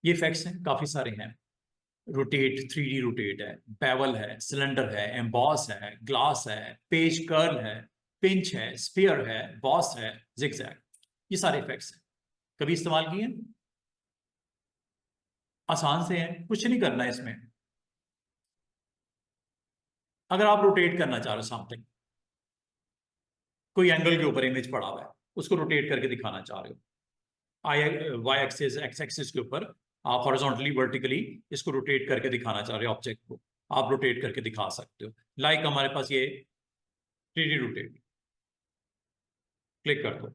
ये इफेक्ट्स हैं, काफी सारे हैं। रोटेट, 3D रोटेट है, बेवल है, सिलेंडर है, एम्बॉस है, ग्लास है, पेज कर्ल है, पिंच है, स्फीयर है, बॉस है, जिगजैग। ये सारे इफेक्ट्स हैं, कभी इस्तेमाल किए हैं? आसान से हैं, कुछ नहीं करना है इसमें। अगर आप रोटेट करना चाह रहे हो समथिंग, कोई एंगल के ऊपर इमेज पड़ा हुआ है, उसको रोटेट करके दिखाना चाह रहे हो, आई वाई एक्सिस एक्स एक्सिस के ऊपर आप हॉरिजॉन्टली वर्टिकली इसको रोटेट करके दिखाना चाह रहे हो ऑब्जेक्ट को, आप रोटेट करके दिखा सकते हो। लाइक हमारे पास ये 3D रोटेट, क्लिक कर दो,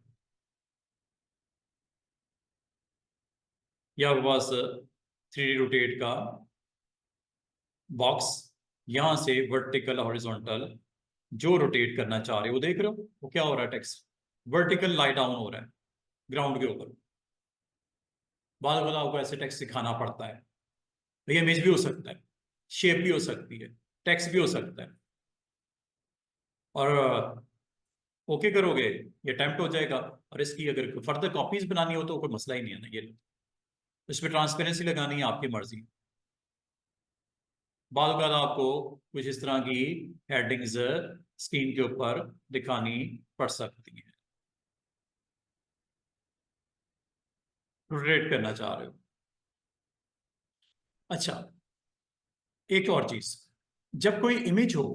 या आपके पास 3D रोटेट का बॉक्स, यहां से वर्टिकल हॉरिजॉन्टल जो रोटेट करना चाह रहे हो, वो देख रहे हो वो क्या हो रहा है, टेक्स्ट वर्टिकल लाई डाउन हो रहा है ग्राउंड के ऊपर। बाद में आपको ऐसे टेक्स्ट दिखाना पड़ता है। ये इमेज भी हो सकता है, शेप भी हो सकती है, टेक्स्ट भी हो सकता है। और ओके करोगे, ये अटेम्प्ट हो जाएगा। और इसकी अगर फर्दर कॉपीज बनानी हो तो कोई मसला ही नहीं है ना, ये इसमें ट्रांसपेरेंसी लगानी है आपकी मर्जी। बाद में आपको कुछ इस तरह की हेडिंग्स स्क्रीन के ऊपर दिखानी पड़ सकती हैं, रोटेट करना चाह रहे हो। अच्छा, एक और चीज, जब कोई इमेज हो,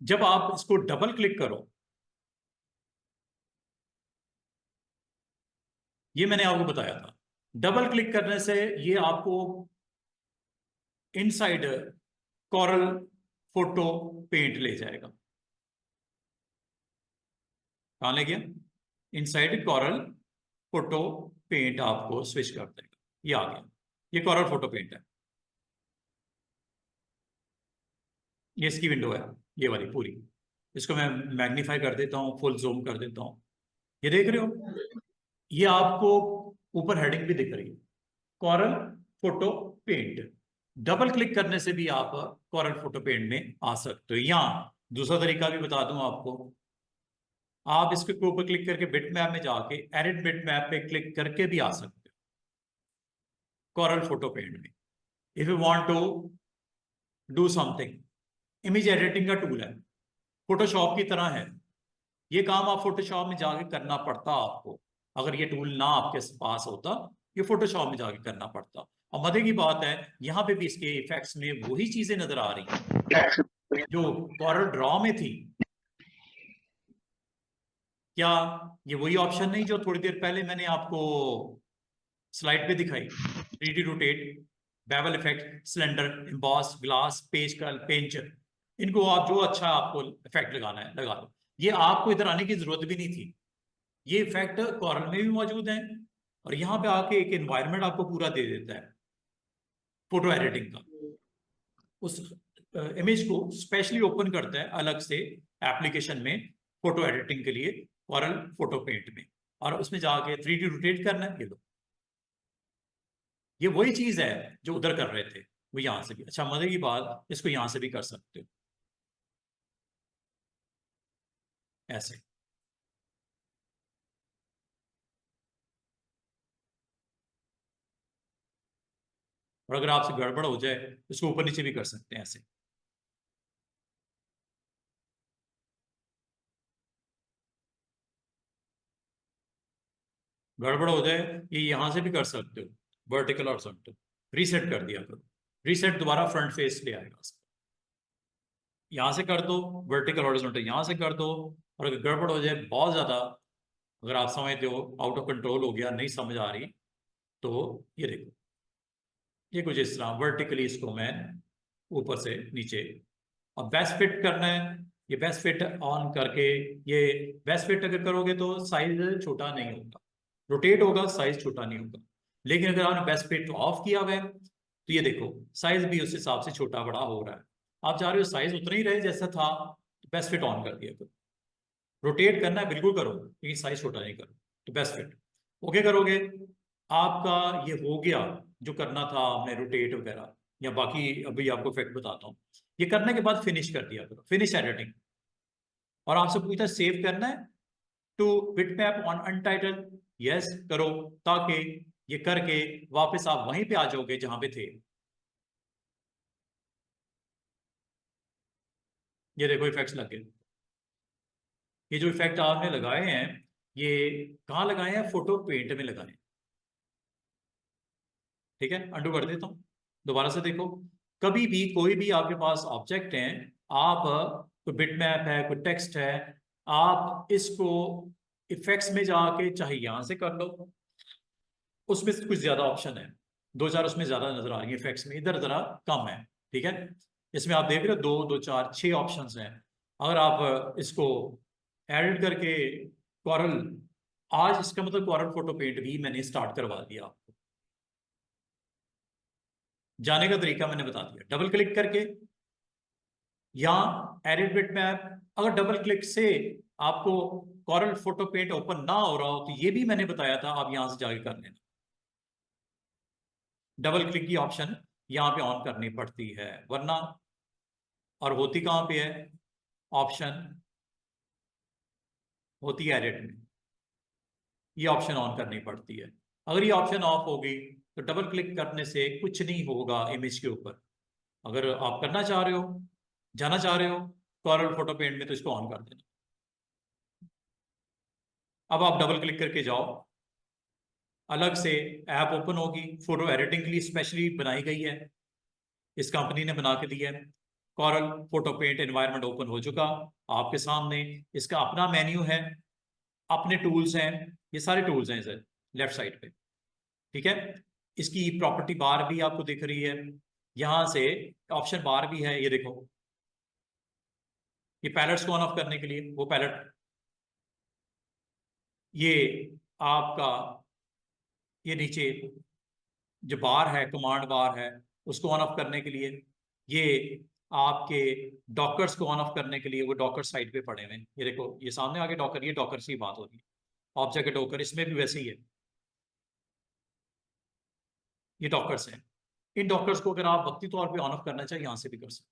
जब आप इसको डबल क्लिक करो, ये मैंने आपको बताया था, डबल क्लिक करने से ये आपको इनसाइड कॉरल फोटो पेंट ले जाएगा। कहां ले गया? इनसाइड कॉरल फोटो पेंट आपको स्विच कर देगा। ये आ गया, ये कॉरल फोटो पेंट है, ये इसकी विंडो है, ये वाली पूरी। इसको मैं मैग्नीफाई कर देता हूँ, फुल जूम कर देता हूँ, ये देख रहे हो, ये आपको ऊपर हेडिंग भी दिख रही है, Corel photo paint. Double click करने से भी आप कॉरल फोटो पेंट में आ सकते हो। यहां दूसरा तरीका भी बता दूं आपको, आप इसके ऊपर क्लिक करके बिट मैप में जाके एडिट बिट मैप पे क्लिक करके भी आ सकते हो कॉरल फोटो पेंट में। If you want to do something, image editing का टूल है, फोटोशॉप की तरह है। ये काम आप फोटोशॉप में जाके करना पड़ता आपको, अगर ये टूल ना आपके पास होता, ये फोटोशॉप में जाके करना पड़ता। और मजे की बात है, यहां पे भी इसके इफेक्ट्स में वही चीजें नजर आ रही हैं जो कॉरल ड्रॉ में थी। क्या ये वही ऑप्शन नहीं जो थोड़ी देर पहले मैंने आपको स्लाइड पे दिखाई? 3D rotate, bevel effect, cylinder, emboss, glass, page curl, पेंच, इनको आप जो अच्छा आपको इफेक्ट लगाना है लगा लो। ये आपको इधर आने की जरूरत भी नहीं थी, ये इफेक्ट कॉर्नर में भी मौजूद है, और यहाँ पे आके एक एनवायरनमेंट आपको पूरा दे देता है फोटो एडिटिंग का। उस इमेज को स्पेशली ओपन करता है अलग से एप्लीकेशन में फोटो एडिटिंग के लिए, कॉरल फोटो पेंट में, और उसमें जाके 3D रोटेट करना है। ये लो, ये वही चीज है जो उधर कर रहे थे, वो यहां से भी। अच्छा, मजे की बात, इसको यहां से भी कर सकते हो ऐसे। और अगर आपसे गड़बड़ हो जाए, इसको ऊपर नीचे भी कर सकते हैं ऐसे। गड़बड़ हो जाए, ये यहां से भी कर सकते हो, वर्टिकल और हॉरिजॉन्टल। रीसेट कर दिया करो, रीसेट दोबारा फ्रंट फेस ले आएगा उसको। यहां से कर दो, वर्टिकल हॉरिजॉन्टल यहां से कर दो। और अगर गड़बड़ हो जाए बहुत ज्यादा, अगर आप समझते हो आउट ऑफ कंट्रोल हो गया, नहीं समझ आ रही, तो ये देखो, ये कुछ इस तरह वर्टिकली इसको मैं ऊपर से नीचे। अब बेस्ट फिट करना है, ये बेस्ट फिट ऑन करके, ये बेस्ट फिट अगर करोगे तो साइज छोटा नहीं होगा, रोटेट होगा, साइज छोटा नहीं होगा। लेकिन अगर आपने बेस्ट फिट ऑफ किया हुआ है, तो ये देखो साइज भी उस हिसाब से छोटा बड़ा हो रहा है। आप चाह रहे हो साइज उतना ही रहे जैसा था, तो बेस्ट फिट ऑन कर दिया करो। रोटेट करना है बिल्कुल करो, लेकिन साइज छोटा नहीं करो, तो बेस्ट फिट ओके करोगे, आपका ये हो गया जो करना था आपने, रोटेट वगैरह। या बाकी अभी आपको इफेक्ट बताता हूँ। ये करने के बाद फिनिश कर दिया करो, फिनिश एडिटिंग। और आपसे पूछा सेव करना है to bitmap on untitled, yes करो, ताकि ये करके वापस आप वहीं पे आ जाओगे जहां पे थे। ये देखो इफेक्ट्स लग गए। ये जो इफेक्ट आपने लगाए हैं ये कहाँ लगाए हैं, फोटो पेंट में लगाए हैं। ठीक है, अंडू कर देता हूँ, दोबारा से देखो। कभी भी कोई भी आपके पास ऑब्जेक्ट है, आप कोई बिटमैप है, कोई टेक्स्ट है, आप इसको इफेक्ट्स में जाके चाहे यहां से कर लो, उसमें से कुछ ज्यादा ऑप्शन है, दो चार उसमें ज्यादा नजर आ रही है इफेक्ट्स में, इधर जरा कम है। ठीक है, इसमें आप देख रहे हो दो दो चार छह ऑप्शंस हैं। अगर आप इसको एडिट करके कॉरल, आज इसका मतलब कॉरल फोटो पेंट भी मैंने स्टार्ट करवा दिया आपको। जाने का तरीका मैंने बता दिया, डबल क्लिक करके या एडिट बिटमैप। अगर डबल क्लिक से आपको कॉरल फोटो पेंट ओपन ना हो रहा हो तो ये भी मैंने बताया था, आप यहां से जाके कर लेना। डबल क्लिक की ऑप्शन यहां पे ऑन करनी पड़ती है, वरना, और होती कहां पे है, ऑप्शन होती है एडिट में, ये ऑप्शन ऑन करनी पड़ती है। अगर ये ऑप्शन ऑफ होगी तो डबल क्लिक करने से कुछ नहीं होगा इमेज के ऊपर। अगर आप करना चाह रहे हो, जाना चाह रहे हो कॉरल फोटो पेंट में, तो इसको ऑन कर देना। अब आप डबल क्लिक करके जाओ, अलग से ऐप ओपन होगी, फोटो एडिटिंग के लिए स्पेशली बनाई गई है, इस कंपनी ने बना के दिया है। Corel photo paint environment open हो चुका आपके सामने, इसका अपना मेन्यू है, अपने टूल्स हैं, ये सारे टूल्स हैं सर लेफ्ट साइड पे। ठीक है, इसकी प्रॉपर्टी बार भी आपको दिख रही है, यहां से ऑप्शन बार भी है, ये देखो। ये पैलेट्स को ऑन ऑफ करने के लिए वो पैलेट, ये आपका, ये नीचे जो बार है कमांड बार है, उसको ऑन ऑफ करने के लिए, ये आपके डॉकर्स को ऑन ऑफ करने के लिए वो डॉकर साइड पे पड़े हुए हैं, ये देखो ये सामने आगे डॉकर, ये डॉकर की बात हो रही है। ऑब्जेक्ट डॉकर इसमें भी वैसे ही है, ये डॉकर्स हैं। इन डॉकर्स को अगर आप वक्ती तौर पे ऑन ऑफ करना चाहिए, यहां से भी कर सकते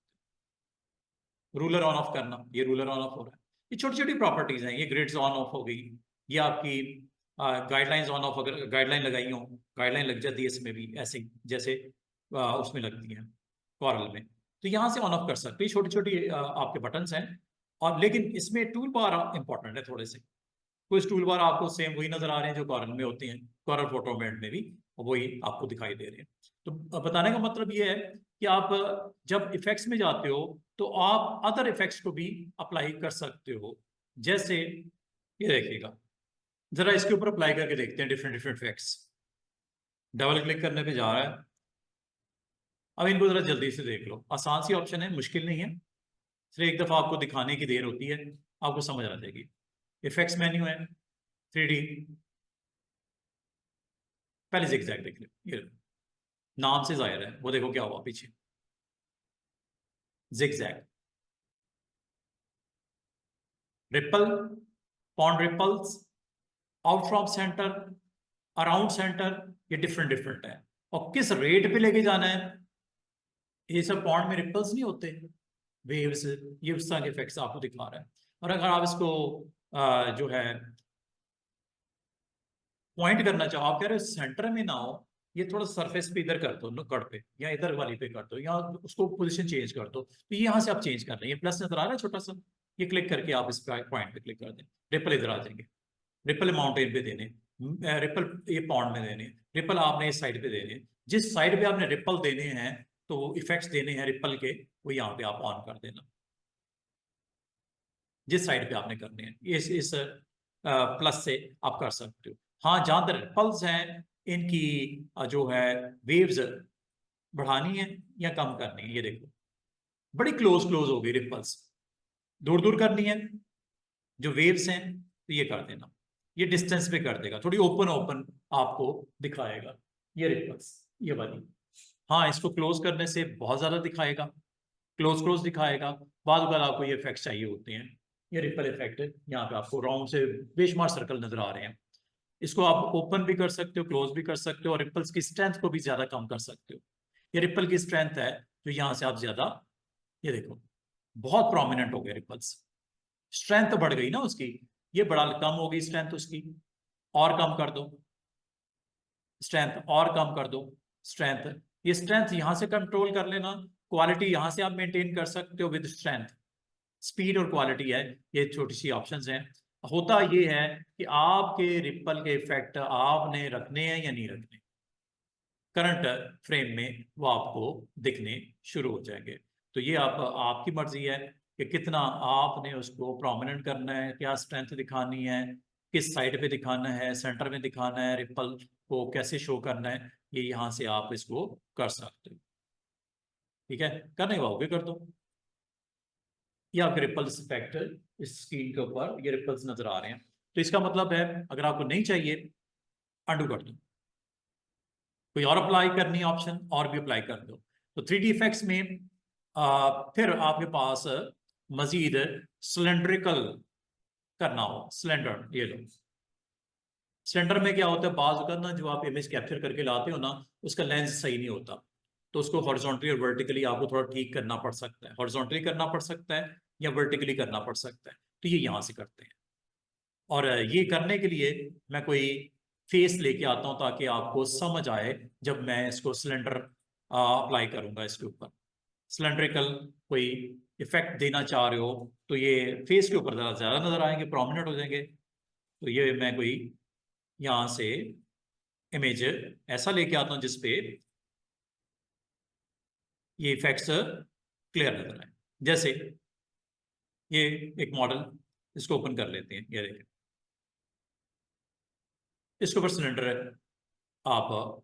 हो। रूलर ऑन ऑफ करना, ये रूलर ऑन ऑफ हो रहा है। ये छोटी छोटी प्रॉपर्टीज हैं, ये ग्रिड्स ऑन ऑफ हो गई, ये आपकी गाइडलाइंस ऑन ऑफ, अगर गाइडलाइन लगाई हो, गाइडलाइन लग जाती है इसमें भी ऐसे ही, जैसे उसमें लगती है कॉरल में। तो यहाँ से ऑन ऑफ कर सकते हैं, छोटी छोटी आपके बटन्स हैं। और लेकिन इसमें टूल बार इंपॉर्टेंट है थोड़े से, कुछ टूल बार आपको सेम वही नजर आ रहे हैं जो कॉरल में होती हैं, कॉरल फोटोमेट में भी वही आपको दिखाई दे रहे हैं। तो बताने का मतलब ये है कि आप जब इफेक्ट्स में जाते हो तो आप अदर इफेक्ट्स को भी अप्लाई कर सकते हो। जैसे ये देखिएगा, जरा इसके ऊपर अप्लाई करके देखते हैं different different effects. Double click करने पे जा रहा है, अब इनको जरा जल्दी से देख लो, आसान सी ऑप्शन है, मुश्किल नहीं है, सिर्फ एक दफा आपको दिखाने की देर होती है, आपको समझ आ जाएगी। इफेक्ट्स मेन्यू है, 3D, पहले जिगजैग देख लो, ये नाम से जाहिर है, वो देखो क्या हुआ पीछे, zigzag, ripple, pond ripples, out from centre, around centre, ये डिफरेंट डिफरेंट है। और किस रेट पे लेके जाना है, ये सब पॉन्ड में रिपल्स नहीं होते, वेव्स, ये उस तरह के इफेक्ट्स आपको दिखा रहा है। और अगर आप इसको जो है पॉइंट करना चाहो, आप कह रहे हो सेंटर में ना हो, ये थोड़ा सरफेस पे इधर कर दो, नुक्कड़ पे या इधर वाली पे कर दो, या उसको पोजीशन चेंज कर दो, तो ये यहाँ से आप चेंज कर रहे हैं, ये प्लस नजर आ रहा है छोटा सा, ये क्लिक करके आप इस पॉइंट पे क्लिक कर दें, रिपल इधर आ जाएंगे, रिपल माउंटेन पे देने, रिपल ये पॉन्ड में देने, रिपल आपने इस साइड पे देने, जिस साइड पे आपने रिपल देने हैं, तो वो इफेक्ट्स देने हैं रिपल के, वो यहाँ पे आप ऑन कर देना, जिस साइड पे आपने करने हैं, इस प्लस से आप कर सकते हो। हाँ, जहां तक रिपल्स हैं, इनकी जो है वेव्स बढ़ानी है या कम करनी है, ये देखो बड़ी क्लोज क्लोज हो गई रिपल्स, दूर दूर करनी है जो वेव्स हैं, तो ये कर देना, ये डिस्टेंस पे कर देगा, थोड़ी ओपन ओपन आपको दिखाएगा ये रिपल्स, ये वाली। हाँ, इसको क्लोज करने से बहुत ज्यादा दिखाएगा, क्लोज क्लोज दिखाएगा, बाद बार आपको ये इफेक्ट चाहिए होते हैं। ये रिपल इफेक्ट है, यहाँ पे आपको राउंड से बेशुमार सर्कल नजर आ रहे हैं, इसको आप ओपन भी कर सकते हो, क्लोज भी कर सकते हो, और रिपल्स की स्ट्रेंथ को भी ज्यादा कम कर सकते हो। ये रिपल की स्ट्रेंथ है जो यहाँ से आप ज्यादा, ये देखो बहुत प्रोमिनेंट हो गए रिपल्स, स्ट्रेंथ तो बढ़ गई ना उसकी, ये बड़ा कम हो गई स्ट्रेंथ उसकी, और कम कर दो, स्ट्रेंथ और कम कर दो, स्ट्रेंथ, ये स्ट्रेंथ यहां से कंट्रोल कर लेना, क्वालिटी यहां से आप मेंटेन कर सकते हो विद स्ट्रेंथ, स्पीड और क्वालिटी है, ये छोटी सी ऑप्शंस हैं। होता ये है कि आपके रिपल के इफेक्ट आपने रखने हैं या नहीं रखने, करंट फ्रेम में वो आपको दिखने शुरू हो जाएंगे। तो ये आपकी मर्जी है कि कितना आपने उसको प्रोमिनेंट करना है, क्या स्ट्रेंथ दिखानी है, किस साइड पे दिखाना है, सेंटर में दिखाना है, रिपल को कैसे शो करना है, ये यहाँ से आप इसको कर सकते हो। ठीक है, करने पाओगे कर दो। ये आपके रिपल्स फैक्टर इस स्क्रीन के ऊपर ये रिपल्स नजर आ रहे हैं, तो इसका मतलब है अगर आपको नहीं चाहिए अंडू कर दो, कोई और अप्लाई करनी है ऑप्शन और भी अप्लाई कर दो। तो 3D इफेक्ट्स में फिर आपके पास मजीद सिलेंड्रिकल करना हो, सिलेंडर, ये लो सिलेंडर में क्या होता है, बाज का ना जो आप इमेज कैप्चर करके लाते हो ना, उसका लेंस सही नहीं होता, तो उसको हॉरिजॉन्टली और वर्टिकली आपको थोड़ा ठीक करना पड़ सकता है, हॉरिजॉन्टली करना पड़ सकता है या वर्टिकली करना पड़ सकता है, तो ये यहाँ से करते हैं। और ये करने के लिए मैं कोई फेस लेके आता हूं ताकि आपको समझ आए, जब मैं इसको सिलेंडर अप्लाई करूंगा इसके ऊपर, सिलेंड्रिकल कोई इफेक्ट देना चाह रहे हो तो ये फेस के ऊपर ज्यादा नजर आएंगे, प्रोमिनेंट हो जाएंगे। तो ये मैं कोई यहां से इमेज ऐसा लेके आता हूं जिसपे ये इफेक्ट्स क्लियर नजर आए। जैसे ये एक मॉडल, इसको ओपन कर लेते हैं, ये देखें, इसके ऊपर सिलेंडर आप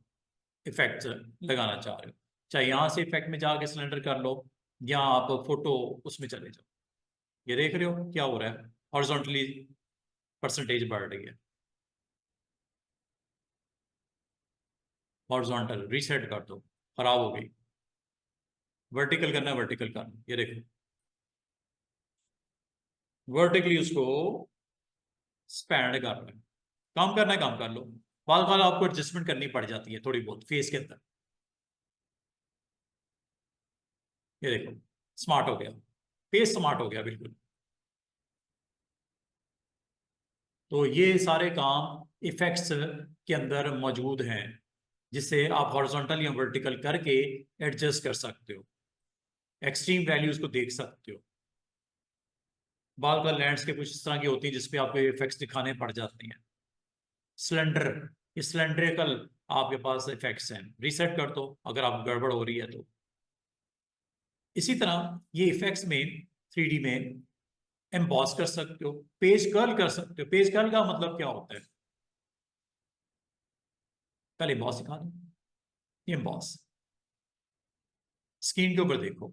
इफेक्ट लगाना चाह रहे हो, चाहे यहां से इफेक्ट में जाके सिलेंडर कर लो या आप फोटो उसमें चले जाओ। ये देख रहे हो क्या हो रहा है, हॉरिजॉन्टली परसेंटेज बढ़ रही है, हॉरिजॉन्टल रीसेट कर दो, खराब हो गई, वर्टिकल करना है वर्टिकल कर लो, ये देखो वर्टिकली उसको स्पैंड कर रहा है, काम करना है काम कर लो, बाल बाल आपको एडजस्टमेंट करनी पड़ जाती है थोड़ी बहुत फेस के अंदर। ये देखो स्मार्ट हो गया, फेस स्मार्ट हो गया बिल्कुल। तो ये सारे काम इफेक्ट्स के अंदर मौजूद हैं, जिससे आप हॉरिजॉन्टल या वर्टिकल करके एडजस्ट कर सकते हो, एक्सट्रीम वैल्यूज को देख सकते हो। बाल का लैंडस्केप कुछ इस तरह की होती है जिसपे आपको इफेक्ट्स दिखाने पड़ जाते हैं। सिलेंडर, ये सिलेंड्रिकल आपके पास इफेक्ट्स हैं, रीसेट कर दो अगर आप गड़बड़ हो रही है तो। इसी तरह ये इफेक्ट्स में 3D में एम्बॉस कर सकते हो, पेज कर्ल कर सकते हो। पेज कर्ल का मतलब क्या होता है, पहले एम्बॉस सिखा दो। ये एम्बॉस स्क्रीन के ऊपर देखो,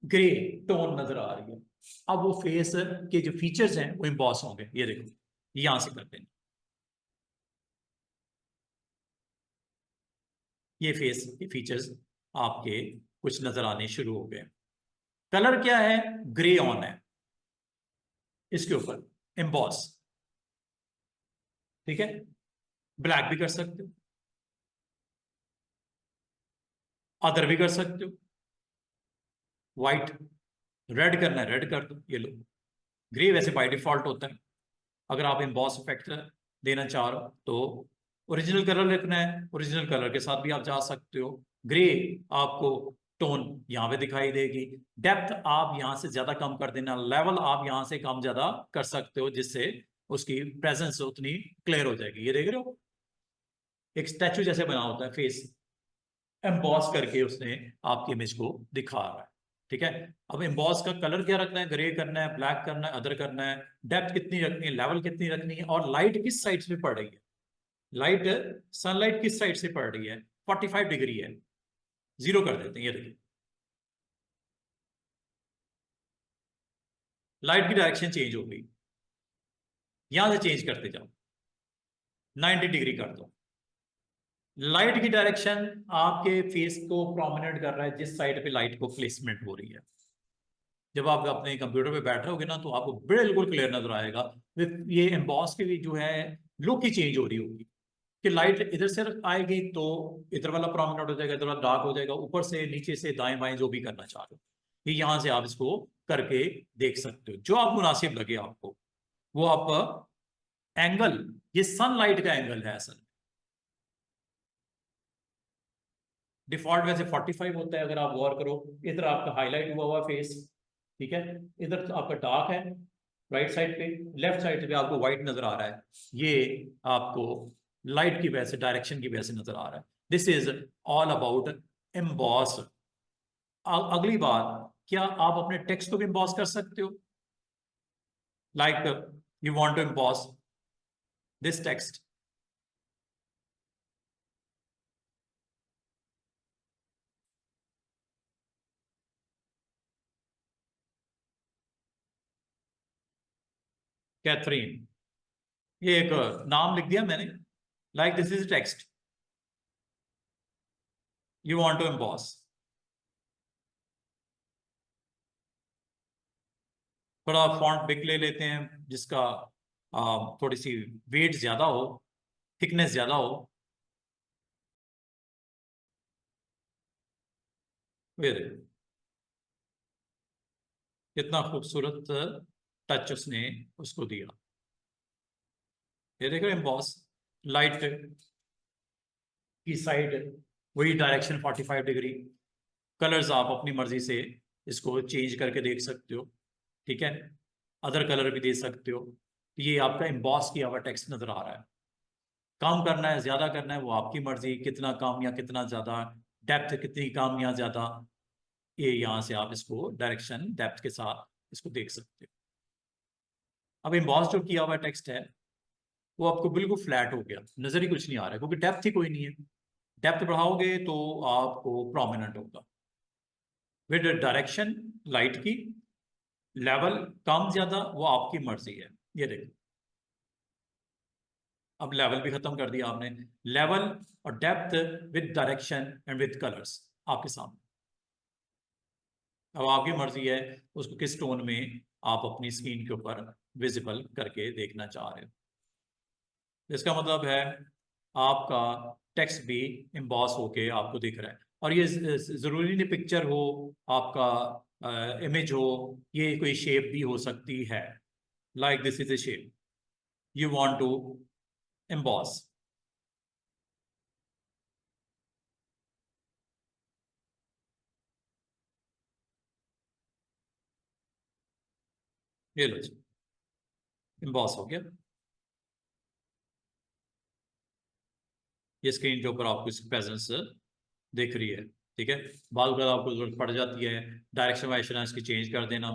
ग्रे टोन नजर आ रही है, अब वो फेस के जो फीचर्स हैं वो एम्बॉस होंगे, ये देखो यहां से करते हैं, ये फेस के फीचर्स आपके कुछ नजर आने शुरू हो गए। कलर क्या है, ग्रे ऑन है इसके ऊपर, एम्बॉस, ठीक है, ब्लैक भी कर सकते हो, अदर भी कर सकते हो, व्हाइट, रेड करना है रेड कर दो, ये लो। ग्रे वैसे बाय डिफॉल्ट होता है, अगर आप एम्बॉस इफेक्ट देना चाह रहे हो तो ओरिजिनल कलर रखना है, ओरिजिनल कलर के साथ भी आप जा सकते हो। ग्रे आपको टोन यहाँ पे दिखाई देगी, डेप्थ आप यहाँ से ज्यादा कम कर देना, लेवल आप यहाँ से कम ज्यादा कर सकते हो, जिससे उसकी प्रेजेंस उतनी क्लियर हो जाएगी। ये देख रहे हो एक स्टैचू जैसे बना होता है फेस, एम्बॉस करके उसने आपकी इमेज को दिखा रहा है। ठीक है, अब एम्बॉस का कलर क्या रखना है, ग्रे करना है, ब्लैक करना है, अदर करना है, डेप्थ कितनी रखनी है, लेवल कितनी रखनी है, और लाइट किस साइड से पड़ रही है, लाइट सनलाइट किस साइड से पड़ रही है, 45 डिग्री है, जीरो कर देते हैं। ये देखिए लाइट की डायरेक्शन चेंज हो गई, यहां से चेंज करते जाओ, 90 डिग्री कर दो। लाइट की डायरेक्शन आपके फेस को प्रोमिनेंट कर रहा है, जिस साइड पे लाइट को प्लेसमेंट हो रही है। जब आप अपने कंप्यूटर पे बैठ रहे होगे ना तो आपको बिल्कुल क्लियर नजर आएगा, ये एम्बॉस की भी जो है लुक ही चेंज हो रही होगी, कि लाइट इधर से आएगी तो इधर वाला प्रोमिनेंट हो जाएगा, इधर वाला डार्क हो जाएगा, ऊपर से नीचे से दाएं बाएं जो भी करना चाह रहे हो, ये यहां से आप इसको करके देख सकते हो, जो आप मुनासिब लगे आपको वो आप एंगल, ये सनलाइट का एंगल है असल, डिफॉल्ट वैसे 45 होता है अगर आप गौर करो। इधर आपका हाईलाइट हुआ हुआ फेस, ठीक है, इधर आपका डार्क है राइट साइड पे, लेफ्ट साइड पे आपको व्हाइट नजर आ रहा है, ये आपको लाइट की वजह से, डायरेक्शन की वजह से नजर आ रहा है। This is all about emboss. अगली बात, क्या आप अपने टेक्स्ट को भी एम्बॉस कर सकते हो? Like you want to emboss this text, Catherine, ये एक नाम लिख दिया मैंने। Like this is text, you want to emboss. थोड़ा फॉन्ट बिग ले लेते हैं जिसका थोड़ी सी वेट ज्यादा हो, थिकनेस ज्यादा हो। फिर कितना खूबसूरत टच उसने उसको दिया। ये देखो एम्बॉस, लाइट की साइड वही डायरेक्शन 45 डिग्री। कलर्स आप अपनी मर्जी से इसको चेंज करके देख सकते हो, ठीक है, अदर कलर भी दे सकते हो। तो ये आपका एम्बॉस किया हुआ टेक्स्ट नजर आ रहा है। कम करना है ज्यादा करना है वो आपकी मर्जी, कितना कम या कितना ज्यादा, डेप्थ कितनी कम या ज्यादा, ये यहाँ से आप इसको डायरेक्शन डेप्थ के साथ इसको देख सकते हो। अब एम्बॉस जो किया हुआ टेक्स्ट है वो आपको बिल्कुल फ्लैट हो गया, नजर ही कुछ नहीं आ रहा है क्योंकि डेप्थ ही कोई नहीं है। डेप्थ बढ़ाओगे तो आपको प्रोमिनेंट होगा विद डायरेक्शन लाइट की। लेवल कम ज्यादा वो आपकी मर्जी है। ये देखो, अब लेवल भी खत्म कर दिया आपने। लेवल और depth with direction and with colours आपके सामने। अब आपकी मर्जी है उसको किस टोन में आप अपनी स्क्रीन के ऊपर विजिबल करके देखना चाह रहे हो। इसका मतलब है आपका टेक्स्ट भी एम्बॉस होके आपको दिख रहा है। और ये जरूरी नहीं पिक्चर हो, आपका इमेज हो, ये कोई शेप भी हो सकती है। Like this is a shape, you want to emboss. ये लो जी, एम्बॉस हो गया। ये स्क्रीन के ऊपर आपको इसकी प्रेजेंस दिख रही है, ठीक है। बाद बार आपको जरूरत पड़ जाती है डायरेक्शन वाइशन इसकी चेंज कर देना,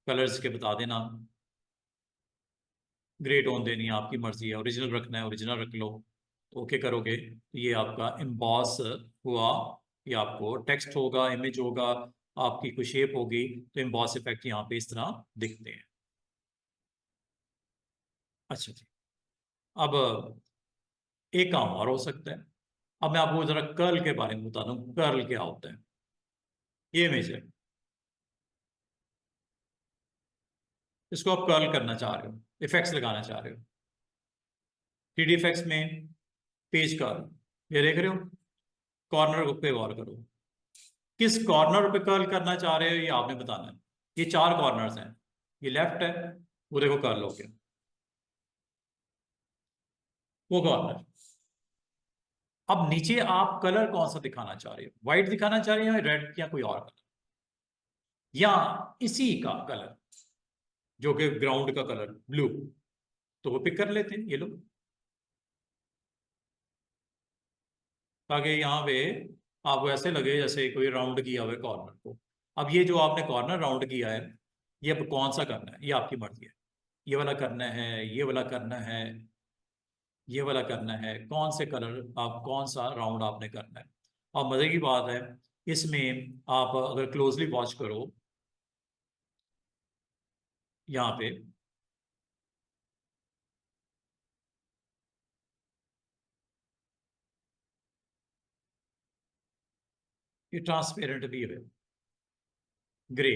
कलर्स के बता देना, ग्रे टोन देनी है आपकी मर्जी है, ओरिजिनल रखना है ओरिजिनल रख लो। ओके करोगे तो ये आपका एम्बॉस हुआ। ये आपको टेक्स्ट होगा, इमेज होगा, आपकी कोई शेप होगी, तो एम्बॉस इफेक्ट यहाँ पे इस तरह दिखते हैं। अच्छा जी, अब एक काम और हो सकता है। अब मैं आपको जरा कर्ल के बारे में बता दूं, कर्ल क्या होता है। ये इमेज है, इसको आप कर्ल करना चाह रहे हो, इफेक्ट्स लगाना चाह रहे हो। 3D इफेक्ट्स में पेज कर्ल, ये देख रहे हो, कॉर्नर पे गौर करो। किस कॉर्नर पे कर्ल करना चाह रहे हो ये आपने बताना है। ये 4 कॉर्नर्स हैं, ये लेफ्ट है, वो देखो कर्ल हो गया, वो कॉर्नर। अब नीचे आप कलर कौन सा दिखाना चाह रहे हो, व्हाइट दिखाना चाह रहे हो या रेड या कोई और कलर, या इसी का कलर जो कि ग्राउंड का कलर ब्लू, तो वो पिक कर लेते हैं ये लोग, ताकि यहाँ पे आपको ऐसे लगे जैसे कोई राउंड किया हुआ है कॉर्नर को। अब ये जो आपने कॉर्नर राउंड किया है, ये अब कौन सा करना है ये आपकी मर्जी है। ये वाला करना है, ये वाला करना है, ये वाला करना है, कौन से कलर आप, कौन सा राउंड आपने करना है। और मजे की बात है इसमें, आप अगर क्लोजली वॉच करो यहाँ पे, ये ट्रांसपेरेंट भी है, ग्रे,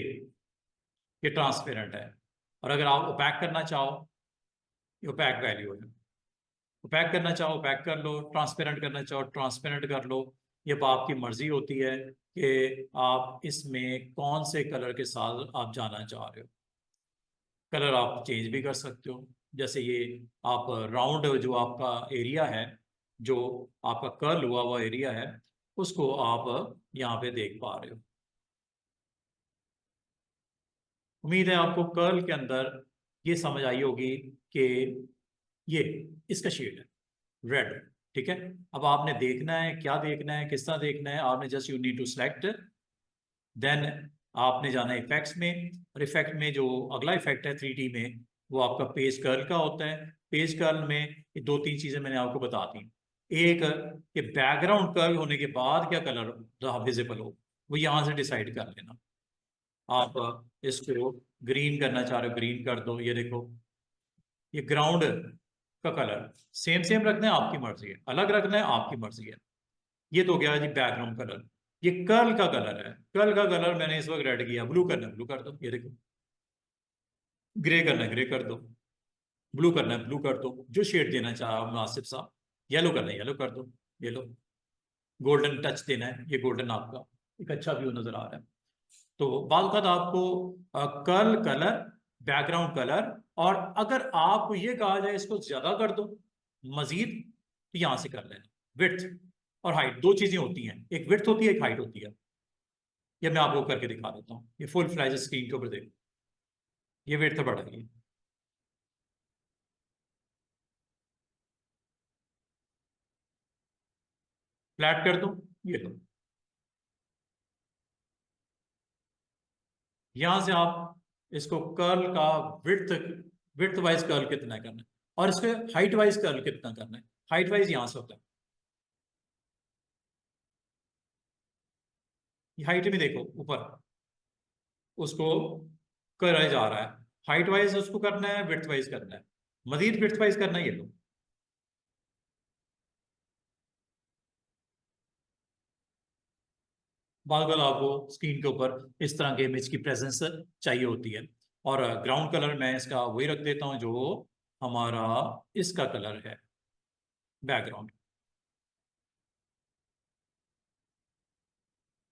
ये ट्रांसपेरेंट है। और अगर आप ओपैक करना चाहो, ये ओपैक वैल्यू है, ओपैक करना चाहो ओपैक कर लो, ट्रांसपेरेंट करना चाहो ट्रांसपेरेंट कर लो। ये अब आपकी मर्जी होती है कि आप इसमें कौन से कलर के साथ आप जाना चाह रहे हो। कलर आप चेंज भी कर सकते हो, जैसे ये आप राउंड जो आपका एरिया है, जो आपका कर्ल हुआ हुआ एरिया है, उसको आप यहाँ पे देख पा रहे हो। उम्मीद है आपको कर्ल के अंदर ये समझ आई होगी कि ये इसका शेड है रेड। ठीक है, अब आपने देखना है, क्या देखना है, किस तरह देखना है, आपने just you need to select, then आपने जाना है इफेक्ट्स में, और इफेक्ट में जो अगला इफेक्ट है 3D में, वो आपका पेज कर्ल का होता है। पेज कर्ल में ये दो तीन चीजें मैंने आपको बता दी। एक, कि बैकग्राउंड कर्ल होने के बाद क्या कलर विजिबल हो, वो यहाँ से डिसाइड कर लेना। आप इसको ग्रीन करना चाह रहे हो, ग्रीन कर दो। ये देखो, ये ग्राउंड का कलर सेम सेम रखना है, आपकी मर्जी है, अलग रखना है आपकी मर्जी है। ये तो गया जी बैकग्राउंड कलर। ये कर्ल का कलर है, कर्ल का कलर मैंने इस वक्त रेड किया, ब्लू करना है ब्लू कर दो। ये देखो, ग्रे करना है ग्रे कर दो, ब्लू करना है ब्लू कर दो, जो शेड देना चाहो मुनासिब सा। येलो करना है येलो कर दो, ये लो। गोल्डन टच देना है, ये गोल्डन आपका एक अच्छा व्यू नजर आ रहा है। तो बाद का आपको कर्ल कलर, बैकग्राउंड कलर, और अगर आपको ये कहा जाए इसको ज्यादा कर दो मजीद, तो यहां से कर लेना। विड्थ और हाइट दो चीजें होती हैं, एक विड्थ होती है एक हाइट होती है। ये मैं आपको करके दिखा देता हूँ, ये फुल फ्लैश स्क्रीन के ऊपर देखो, ये विड्थ बढ़ गई है। फ्लैट कर दो, ये लो। यहां से आप इसको कर्ल का विड्थ, विड्थ वाइज कर्ल कितना करना है, और इसके हाइट वाइज कर्ल कितना करना है। हाइट वाइज यहां से होता है, हाइट में देखो ऊपर, उसको करा जा रहा है। हाइट वाइज उसको करना है, विड्थ वाइज करना है, मजीद विड्थ वाइज करना है, ये लो। बादल आपको स्क्रीन के ऊपर इस तरह के इमेज की प्रेजेंस चाहिए होती है। और ग्राउंड कलर मैं इसका वही रख देता हूं जो हमारा इसका कलर है, बैकग्राउंड।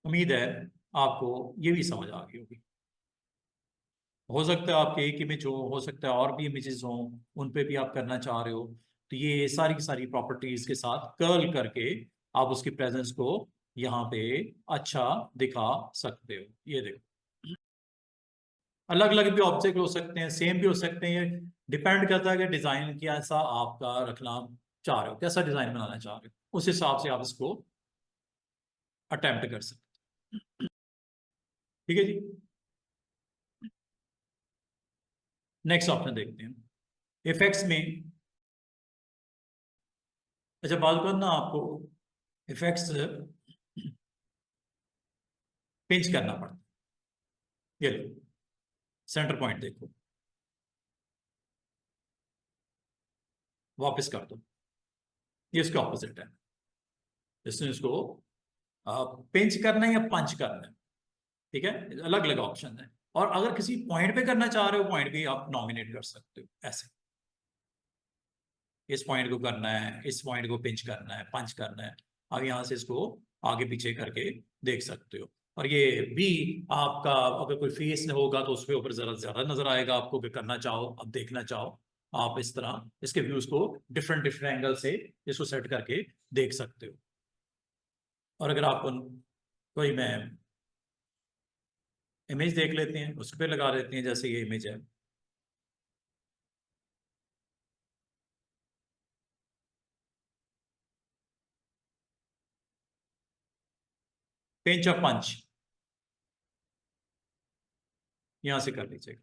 उम्मीद है आपको ये भी समझ आ गई होगी। हो सकता है आपके एक इमेज हो सकता है और भी इमेजेस हो, उन पे भी आप करना चाह रहे हो, तो ये सारी की सारी प्रॉपर्टीज के साथ कर्ल करके आप उसकी प्रेजेंस को यहाँ पे अच्छा दिखा सकते हो। ये देखो, अलग अलग भी ऑब्जेक्ट हो सकते हैं, सेम भी हो सकते हैं, ये डिपेंड करता है कि डिजाइन कैसा आपका रखना चाह रहे हो, कैसा डिजाइन बनाना चाह रहे हो, उस हिसाब से आप इसको अटेम्प्ट कर सकते हो। ठीक है जी, नेक्स्ट ऑप्शन देखते हैं इफेक्ट्स में। अच्छा बात करना आपको इफेक्ट्स पिंच करना पड़ता है। ये लो, सेंटर पॉइंट देखो, वापस कर दो, ये इसके ऑपोजिट है। इसमें इसको पिंच करना है या पंच करना है, ठीक है, अलग अलग ऑप्शन है। और अगर किसी पॉइंट पे करना चाह रहे हो, पॉइंट भी आप नॉमिनेट कर सकते हो ऐसे, इस पॉइंट को करना है, इस पॉइंट को पिंच करना है, पंच करना है। आप यहाँ से इसको आगे पीछे करके देख सकते हो। और ये भी आपका अगर कोई फेस होगा तो उसके ऊपर जरा ज्यादा नजर आएगा आपको, कि करना चाहो अब देखना चाहो, आप इस तरह इसके व्यूज को डिफरेंट डिफरेंट एंगल से इसको सेट करके देख सकते हो। और अगर आप कोई मैं इमेज देख लेते हैं, उस पर लगा देते हैं, जैसे ये इमेज है, पिंच और पंच यहां से कर लीजिएगा।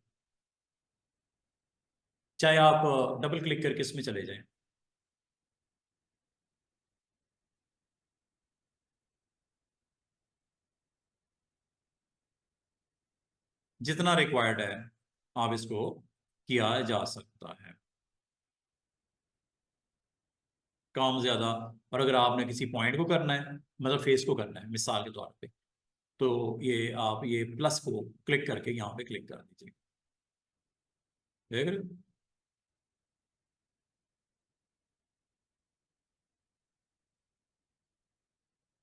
चाहे आप डबल क्लिक करके इसमें चले जाएं, जितना रिक्वायर्ड है आप इसको किया जा सकता है, काम ज्यादा। और अगर आपने किसी पॉइंट को करना है, मतलब फेस को करना है मिसाल के तौर पे, तो ये आप ये प्लस को क्लिक करके यहाँ पे क्लिक कर दीजिए, देख रहे हो?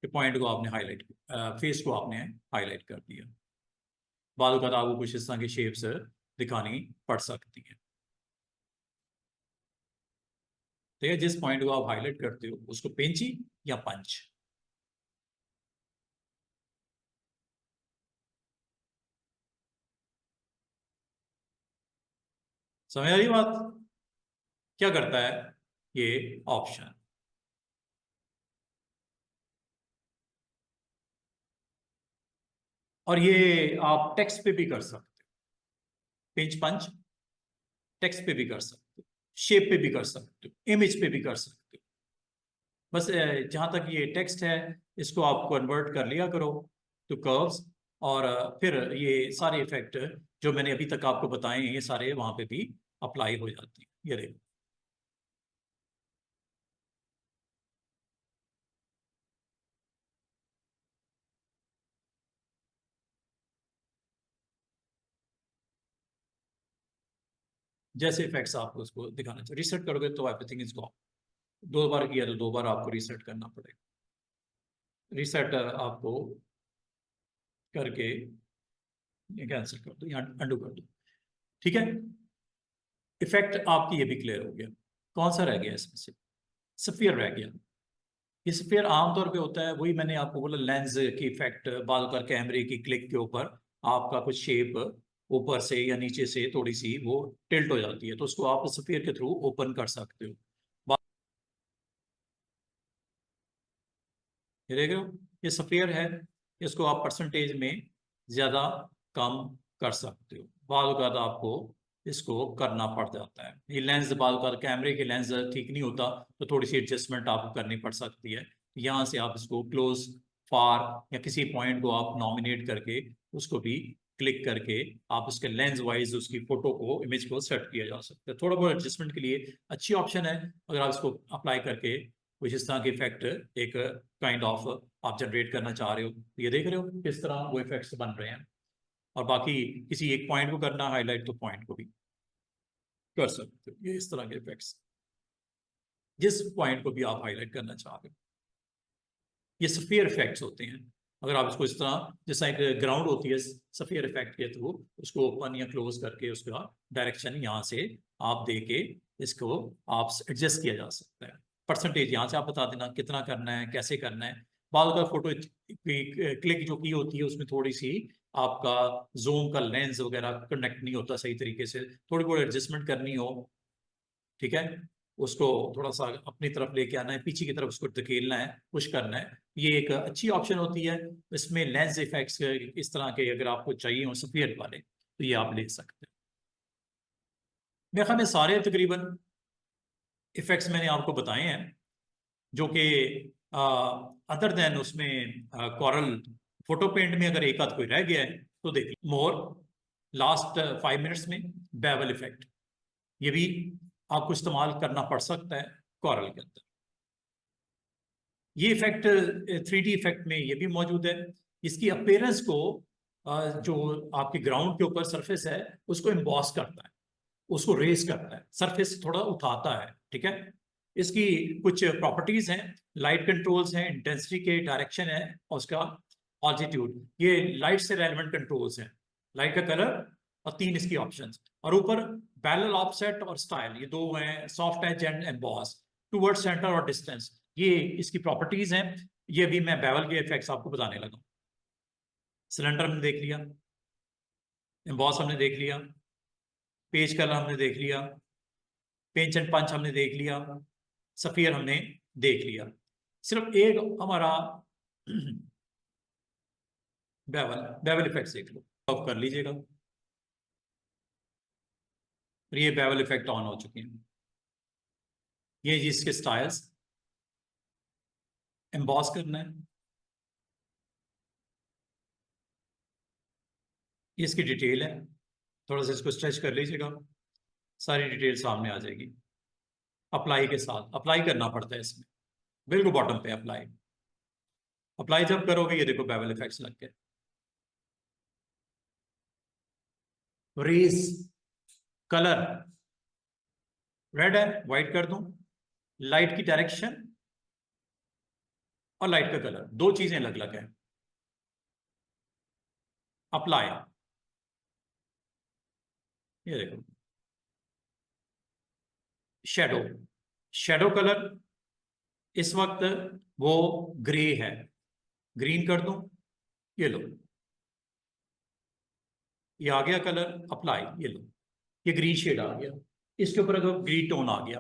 कि पॉइंट को आपने हाईलाइट, फेस को आपने हाईलाइट कर दिया। बाद का आपको कुछ इस तरह की शेप्स दिखानी पड़ सकती है। ठीक है, जिस पॉइंट को आप हाईलाइट करते हो उसको पेंची या पंच, समझ आ रही बात? क्या करता है ये ऑप्शन? और ये आप टेक्स्ट पे भी कर सकते हो, पिंच पंच टेक्स्ट पे भी कर सकते हो, शेप पे भी कर सकते हो, इमेज पे भी कर सकते हो। बस जहां तक ये टेक्स्ट है, इसको आप कन्वर्ट कर लिया करो टू कर्व्स, और फिर ये सारे इफेक्ट जो मैंने अभी तक आपको बताए हैं, ये सारे वहां पे भी अप्लाई हो जाती है। ये देखो, जैसे इफेक्ट्स आपको उसको दिखाना चाहिए। रीसेट करोगे तो एवरीथिंग इज गॉन। दो बार किया तो दो बार आपको रीसेट करना पड़ेगा। रीसेट आपको करके कैंसिल कर दो, यहाँ अंडू कर दो। ठीक है, इफेक्ट आपकी ये भी क्लियर हो गया। कौन सा रह गया इसमें से? सफियर रह गया। ये सफियर आमतौर पे होता है, वही मैंने आपको बोला, लेंस की इफेक्ट, बाल कर कैमरे की क्लिक के ऊपर आपका कुछ शेप ऊपर से या नीचे से थोड़ी सी वो टिल्ट हो जाती है, तो उसको आप सफियर के थ्रू ओपन कर सकते हो। ये देख रहे हो, ये सफियर है, इसको आप परसेंटेज में ज्यादा कम कर सकते हो। बाल का आपको इसको करना पड़ जाता है। ये लेंस बाल का कैमरे के लेंस ठीक नहीं होता, तो थोड़ी सी एडजस्टमेंट आपको करनी पड़ सकती है। यहाँ से आप इसको क्लोज, फार या किसी पॉइंट को आप नॉमिनेट करके उसको भी क्लिक करके आप उसके लेंस वाइज उसकी फोटो को, इमेज को सेट किया जा सकता है। थोड़ा बहुत एडजस्टमेंट के लिए अच्छी ऑप्शन है, अगर आप इसको अप्लाई करके कुछ इस तरह के इफेक्ट एक काइंड ऑफ आप जनरेट करना चाह रहे हो। तो ये देख रहे हो किस तरह वो इफेक्ट्स बन रहे हैं। और बाकी किसी एक पॉइंट को करना हाईलाइट, तो पॉइंट को भी कर सकते हो। ये इस तरह के इफेक्ट्स, जिस पॉइंट को भी आप हाईलाइट करना चाह रहे हो, ये सफियर इफेक्ट्स होते हैं। अगर आप इसको इस तरह, जैसा एक ग्राउंड होती है सफियर इफेक्ट के थ्रू, उसको ओपन या क्लोज करके उसका डायरेक्शन यहाँ से आप दे के इसको आप एडजस्ट किया जा सकता है। परसेंटेज यहाँ से आप बता देना कितना करना है, कैसे करना है। बाद का फोटो क्लिक जो की होती है उसमें थोड़ी सी आपका जूम का लेंस वगैरह कनेक्ट नहीं होता सही तरीके से, थोड़ी बहुत एडजस्टमेंट करनी हो, ठीक है, उसको थोड़ा सा अपनी तरफ लेके आना है, पीछे की तरफ उसको धकेलना है, पुश करना है। ये एक अच्छी ऑप्शन होती है। इसमें लेंस इफेक्ट्स इस तरह के अगर आपको चाहिए हो सफियर वाले, तो ये आप ले सकते हैं। मेरे ख्याल में सारे तकरीबन इफेक्ट्स मैंने आपको बताए हैं, जो कि अदर देन उसमें कॉरल फोटो पेंट में अगर एक आध कोई रह गया है तो देख मोर, लास्ट 5 मिनट्स में बेवल इफेक्ट, ये भी आपको इस्तेमाल करना पड़ सकता है कॉरल के अंदर। ये इफेक्ट 3D इफेक्ट में ये भी मौजूद है। इसकी अपेयरेंस को जो आपके ग्राउंड के ऊपर सरफेस है उसको एम्बॉस करता है, उसको रेस करता है, सरफेस से थोड़ा उठाता है, ठीक है। इसकी कुछ प्रॉपर्टीज हैं, लाइट कंट्रोल्स हैं, इंटेंसिटी के डायरेक्शन है, और उसका ऑल्टीट्यूड, ये लाइट से रेलेवेंट कंट्रोल्स हैं। लाइट का कलर और 3 इसकी ऑप्शंस, और ऊपर पैरेलल, ऑफसेट और स्टाइल, ये 2 हैं, soft edge and emboss, toward centre और डिस्टेंस, ये इसकी प्रॉपर्टीज हैं। ये भी मैं बेवल के इफेक्ट्स आपको बताने लगा। सिलेंडर हमने देख लिया, एम्बॉस हमने देख लिया, पेज कलर हमने देख लिया, पेंच एंड पंच हमने देख लिया, सफियर हमने देख लिया। सिर्फ एक हमारा बेवल, बेवल इफेक्ट देख लो, ऑफ कर लीजिएगा। और ये बेवल इफेक्ट ऑन हो चुके हैं। ये जिसके स्टाइल्स एम्बॉस करना है, ये इसकी डिटेल है। थोड़ा सा इसको स्ट्रेच कर लीजिएगा, सारी डिटेल सामने आ जाएगी। अप्लाई के साथ अप्लाई करना पड़ता है इसमें, बिल्कुल बॉटम पे अप्लाई। अप्लाई जब करोगे ये देखो बेवल इफेक्ट्स लग गए। रेस, कलर, रेड है, व्हाइट कर दूं, लाइट की डायरेक्शन और लाइट का कलर, 2 चीजें अलग अलग है। अप्लाई, ये देखो, शेडो, शेडो कलर इस वक्त वो ग्रे है, ग्रीन कर दूं, ये लो, ये आ गया कलर। अप्लाई, ये लो, ये ग्रीन शेड आ गया, इसके ऊपर अगर ग्रीन टोन आ गया,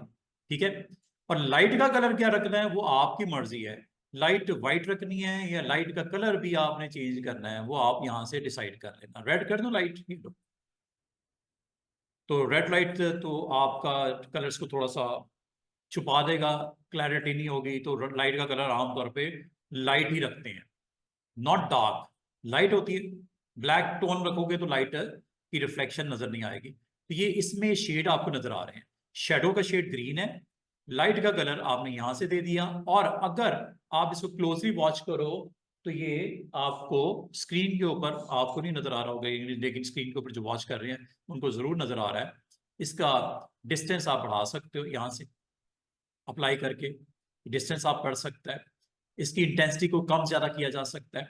ठीक है। और लाइट का कलर क्या रखना है वो आपकी मर्जी है, लाइट वाइट रखनी है या लाइट का कलर भी आपने चेंज करना है, वो आप यहां से डिसाइड कर लेना। रेड कर दो लाइट, तो रेड लाइट तो आपका कलर्स को थोड़ा सा छुपा देगा, क्लैरिटी नहीं होगी। तो लाइट का कलर आमतौर पे लाइट ही रखते हैं, नॉट डार्क। लाइट होती है, ब्लैक टोन रखोगे तो लाइट की रिफ्लेक्शन नजर नहीं आएगी। तो ये इसमें शेड आपको नजर आ रहे हैं, शेडो का शेड ग्रीन है, लाइट का कलर आपने यहां से दे दिया। और अगर आप इसको क्लोजली वॉच करो तो ये आपको स्क्रीन के ऊपर आपको नहीं नजर आ रहा होगा, लेकिन स्क्रीन के ऊपर जो वॉच कर रहे हैं उनको जरूर नजर आ रहा है। इसका डिस्टेंस आप बढ़ा सकते हो यहां से अप्लाई करके, डिस्टेंस आप बढ़ सकता है, इसकी इंटेंसिटी को कम ज्यादा किया जा सकता है,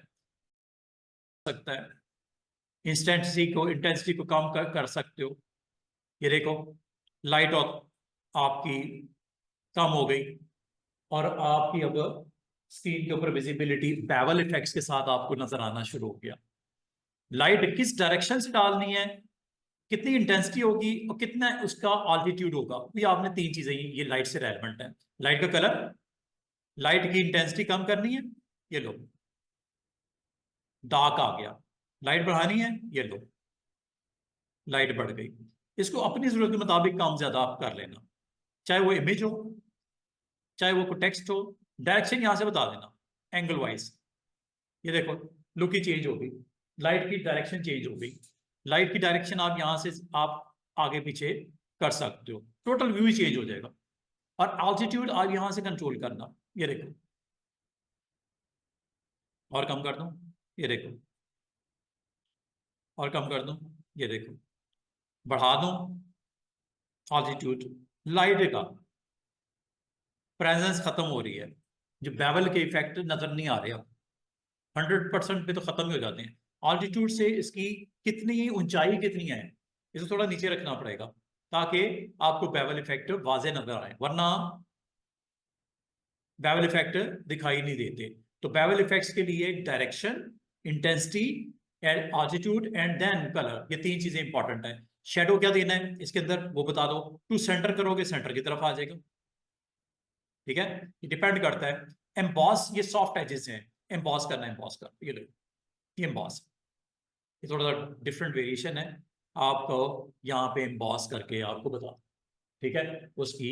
इंटेंसिटी को कम कर सकते हो। ये देखो लाइट और आपकी कम हो गई, और आपकी अब स्क्रीन के ऊपर विजिबिलिटी बेवल इफेक्ट्स के साथ आपको नजर आना शुरू हो गया। लाइट किस डायरेक्शन से डालनी है, कितनी इंटेंसिटी होगी और कितना उसका ऑल्टीट्यूड होगा, ये आपने तीन चीजें ये लाइट से रेलेवेंट है। लाइट का कलर, लाइट की इंटेंसिटी कम करनी है, ये लो डार्क आ गया। लाइट बढ़ानी है, ये लो लाइट बढ़ गई। इसको अपनी जरूरत के मुताबिक कम ज्यादा आप कर लेना, चाहे वो इमेज हो चाहे वो टेक्स्ट हो। डायरेक्शन यहां से बता देना एंगल वाइज। ये देखो लुक ही चेंज हो गई, लाइट की डायरेक्शन चेंज हो गई। लाइट की डायरेक्शन आप यहां से आप आगे पीछे कर सकते हो, टोटल व्यू ही चेंज हो जाएगा। और ऑल्टीट्यूड आप यहां से कंट्रोल करना, ये देखो और कम कर दूं, ये देखो और कम कर दूं, ये देखो बढ़ा दूं ऑल्टीट्यूड। लाइट का प्रेजेंस खत्म हो रही है, जो बेवल के इफेक्ट नजर नहीं आ रहे अब 100% पे तो खत्म ही हो जाते हैं। ऑल्टीट्यूड से इसकी कितनी ऊंचाई कितनी है इसे थोड़ा नीचे रखना पड़ेगा ताकि आपको बेवल इफेक्ट वाजे नजर आए, वरना बेवल इफेक्ट दिखाई नहीं देते। तो बेवल इफेक्ट्स के लिए direction, intensity and altitude and then colour, ये तीन चीजें इंपॉर्टेंट है। शेडो क्या देना है इसके अंदर वो बता दो, टू सेंटर करोगे सेंटर की तरफ आ जाएगा, ठीक है। ये डिपेंड करता है। एम्बॉस, ये सॉफ्ट एजेस हैं, एम्बॉस करना है, एम्बॉस कर, ये लो ये एम्बॉस, ये थोड़ा सा डिफरेंट वेरिएशन है, आपको यहाँ पे एम्बॉस करके आपको बता, ठीक है। उसकी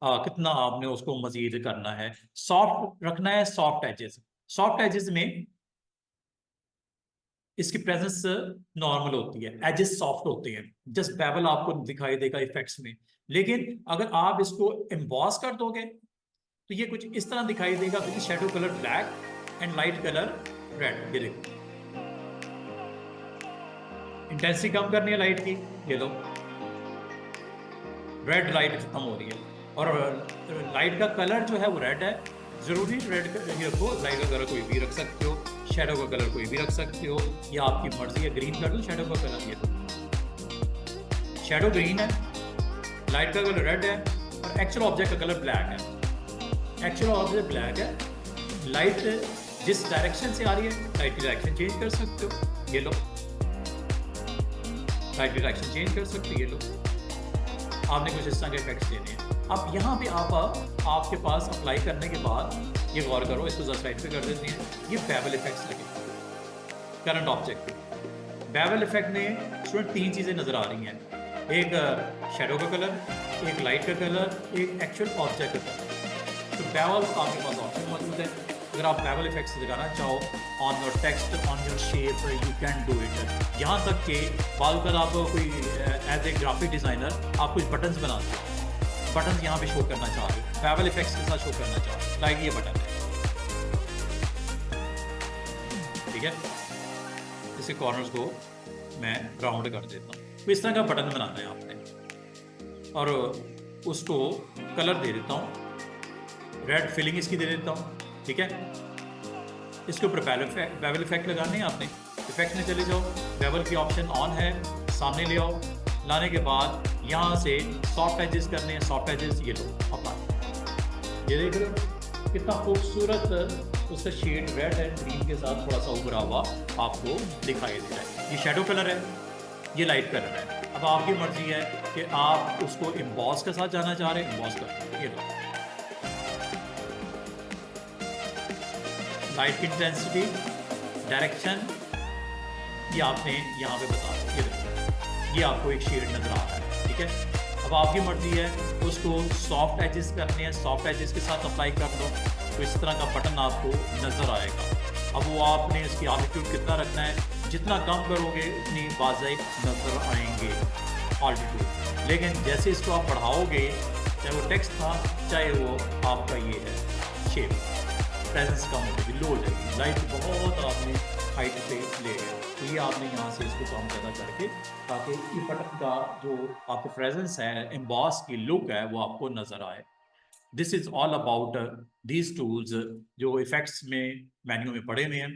कितना आपने उसको मजीद करना है, सॉफ्ट रखना है। सॉफ्ट एजेस, सॉफ्ट एजेस में इसकी प्रेजेंस नॉर्मल होती है, एजेस सॉफ्ट होते हैं, जस्ट बेवल आपको दिखाई देगा इफेक्ट्स में। लेकिन अगर आप इसको एम्बॉस कर दोगे तो ये कुछ इस तरह दिखाई देगा, क्योंकि shadow colour black and light colour red. ये देखो इंटेंसिटी कम करनी है लाइट की, ये लो रेड लाइट खत्म हो रही है, और लाइट का कलर जो है वो रेड है। जरूरी रेड ये रखो, लाइट का कलर कोई भी रख सकते हो, शेडो का कलर कोई भी रख सकते हो, या आपकी मर्जी है। ग्रीन कर दो शेडो का कलर, ये लो शेडो ग्रीन है, लाइट का कलर रेड है, और एक्चुअल ऑब्जेक्ट का कलर ब्लैक है। एक्चुअल ऑब्जेक्ट ब्लैक है, लाइट जिस डायरेक्शन से आ रही है लाइट की डायरेक्शन चेंज कर सकते हो, ये लो लाइट की डायरेक्शन चेंज कर सकते हो, ये लो। आपने कुछ इस तरह के इफेक्ट्स देने हैं। अब यहाँ पे आप आपके पास अप्लाई करने के बाद ये गौर करो, इसको जरा साइड पे कर देते हैं। ये बेवल इफेक्ट्स लगे करंट ऑब्जेक्ट पे। बेवल इफेक्ट में स्टूडेंट तीन चीज़ें नज़र आ रही हैं, एक शेडो का कलर, एक लाइट का कलर, एक एक्चुअल ऑब्जेक्ट का कलर। तो बेवल आपके पास ऑप्शन मौजूद है, अगर आप बेवल इफेक्ट्स लगाना चाहो on your text, on your shape, you can do it. यहाँ तक कि बालकर आप कोई एज ए ग्राफिक डिज़ाइनर आप कुछ बटन्स बनाते हो, बटन्स यहाँ पे शो करना चाह रहे हो, बेवल इफेक्ट्स के साथ शो करना चाह रहे हो, लाइक ये बटन है, ठीक है। इसके कॉर्नर्स को मैं राउंड कर देता हूँ। तो इस तरह का बटन बनाना है आपने, और उसको कलर दे देता हूँ, रेड फिलिंग इसकी दे देता हूँ, ठीक है। इसके ऊपर बेवल इफेक्ट लगाने हैं आपने, इफेक्ट में चले जाओ, बेवल की ऑप्शन ऑन है, सामने ले आओ, लाने के बाद यहाँ से सॉफ्ट एजेस करने हैं, सॉफ्ट एजेस ये लो अप्लाई। ये देख रहे हो कितना खूबसूरत उसका शेड रेड एंड ग्रीन के साथ थोड़ा सा उभरा हुआ आपको दिखाई दे रहा है। ये शेडो कलर है, ये लाइट कलर है। अब आपकी मर्जी है कि आप उसको एम्बॉस के साथ जाना चाह रहे हैं, एम्बॉस कर ये लो। लाइट की इंटेंसिटी, डायरेक्शन, ये आपने यहाँ पे बता दिया, ये देखो ये आपको एक शेड नजर आ रहा है, ठीक है। अब आपकी मर्जी है उसको सॉफ्ट एजेस करने हैं, सॉफ्ट एजेस के साथ अप्लाई कर दो, तो इस तरह का बटन आपको नजर आएगा। अब वो आपने इसकी ऑल्टीट्यूड कितना रखना है, जितना कम करोगे उतनी वाज़ेह नजर आएंगे ऑल्टीट्यूड, लेकिन जैसे इसको आप बढ़ाओगे, चाहे वो टेक्स्ट था चाहे वो आपका ये है शेप, प्रेजेंस कम हो जाएगी, लो हो जाएगी, लाइट बहुत आपने हाइट पे ले गए, तो ये आपने यहाँ से इसको कम ज़्यादा करके, ताकि ये बटन का जो आपको प्रेजेंस है, एम्बॉस की लुक है, वो आपको नजर आए। This is all about these tools जो इफेक्ट्स में मेन्यू में पड़े हुए हैं।